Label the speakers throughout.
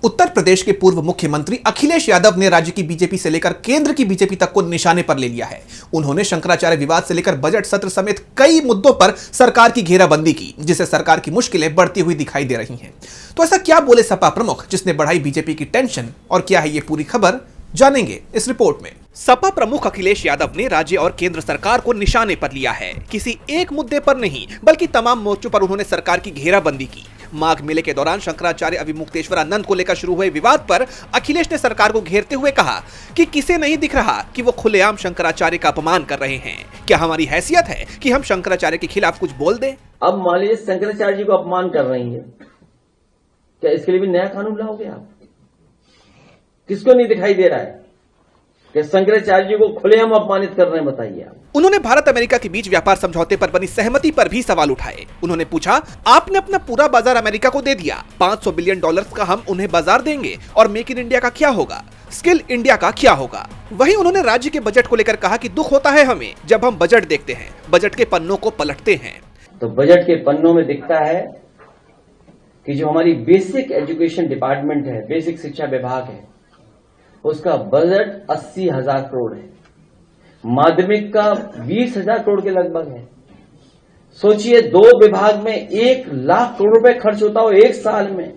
Speaker 1: उत्तर प्रदेश के पूर्व मुख्यमंत्री अखिलेश यादव ने राज्य की बीजेपी से लेकर केंद्र की बीजेपी तक को निशाने पर ले लिया है। उन्होंने शंकराचार्य विवाद से लेकर बजट सत्र समेत कई मुद्दों पर सरकार की घेराबंदी की, जिससे सरकार की मुश्किलें बढ़ती हुई दिखाई दे रही हैं। तो ऐसा क्या बोले सपा प्रमुख जिसने बढ़ाई बीजेपी की टेंशन, और क्या है ये पूरी खबर, जानेंगे इस रिपोर्ट में। सपा प्रमुख अखिलेश यादव ने राज्य और केंद्र सरकार को निशाने पर लिया है। किसी एक मुद्दे पर नहीं, बल्कि तमाम मोर्चों पर उन्होंने सरकार की घेराबंदी की। माघ मेले के दौरान शंकराचार्य अभिमुक्तेश्वरानंद को लेकर शुरू हुए विवाद पर अखिलेश ने सरकार को घेरते हुए कहा कि किसे नहीं दिख रहा कि वो खुलेआम शंकराचार्य का अपमान कर रहे हैं। क्या हमारी हैसियत है कि हम शंकराचार्य के खिलाफ कुछ बोल दें?
Speaker 2: अब मान लीजिए शंकराचार्य जी को अपमान कर रही है, क्या इसके लिए भी नया कानून लाओगे आप? किसको नहीं दिखाई दे रहा है कि शंकराचार्य जी को खुलेआम अपमानित कर रहे हैं? बताइए आप।
Speaker 1: उन्होंने भारत अमेरिका के बीच व्यापार समझौते पर बनी सहमति पर भी सवाल उठाए। उन्होंने पूछा, आपने अपना पूरा बाजार अमेरिका को दे दिया, $500 बिलियन का हम उन्हें बाजार देंगे, और मेक इन इंडिया का क्या होगा, स्किल इंडिया का क्या होगा? वहीं उन्होंने राज्य के बजट को लेकर कहा कि दुख होता है हमें जब हम बजट देखते हैं, बजट के पन्नों को पलटते हैं
Speaker 2: तो बजट के पन्नों में दिखता है कि जो हमारी बेसिक एजुकेशन डिपार्टमेंट है, बेसिक शिक्षा विभाग है, उसका बजट 80,000 करोड़ है। माध्यमिक का 20,000 करोड़ के लगभग है। सोचिए, 2 विभाग में 1 लाख करोड़ रुपए खर्च होता हो एक साल में,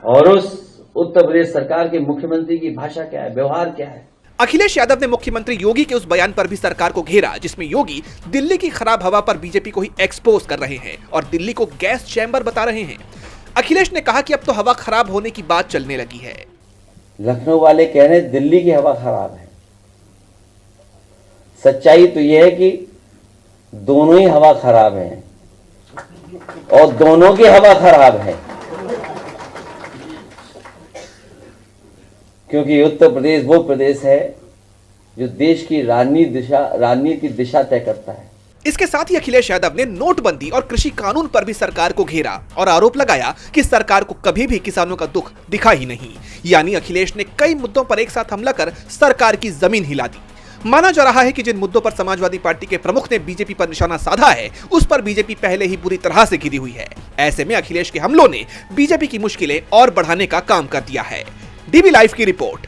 Speaker 2: और उस उत्तर प्रदेश सरकार के मुख्यमंत्री की भाषा क्या है, व्यवहार क्या है?
Speaker 1: अखिलेश यादव ने मुख्यमंत्री योगी के उस बयान पर भी सरकार को घेरा, जिसमें योगी दिल्ली की खराब हवा पर बीजेपी को ही एक्सपोज कर रहे हैं और दिल्ली को गैस चैम्बर बता रहे हैं। अखिलेश ने कहा कि अब तो हवा खराब होने की बात चलने लगी है।
Speaker 2: लखनऊ वाले कह रहे हैं दिल्ली की हवा खराब है। सच्चाई तो यह है कि दोनों ही हवा खराब है, और दोनों की हवा खराब है, क्योंकि उत्तर प्रदेश वो प्रदेश है जो देश की राजनीति दिशा तय करता है।
Speaker 1: इसके साथ ही अखिलेश यादव ने नोटबंदी और कृषि कानून पर भी सरकार को घेरा और आरोप लगाया कि सरकार को कभी भी किसानों का दुख दिखा ही नहीं। यानी अखिलेश ने कई मुद्दों पर एक साथ हमला कर सरकार की जमीन हिला दी। माना जा रहा है कि जिन मुद्दों पर समाजवादी पार्टी के प्रमुख ने बीजेपी पर निशाना साधा है, उस पर बीजेपी पहले ही बुरी तरह से घिरी हुई है। ऐसे में अखिलेश के हमलों ने बीजेपी की मुश्किलें और बढ़ाने का काम कर दिया है। डीबी लाइव की रिपोर्ट।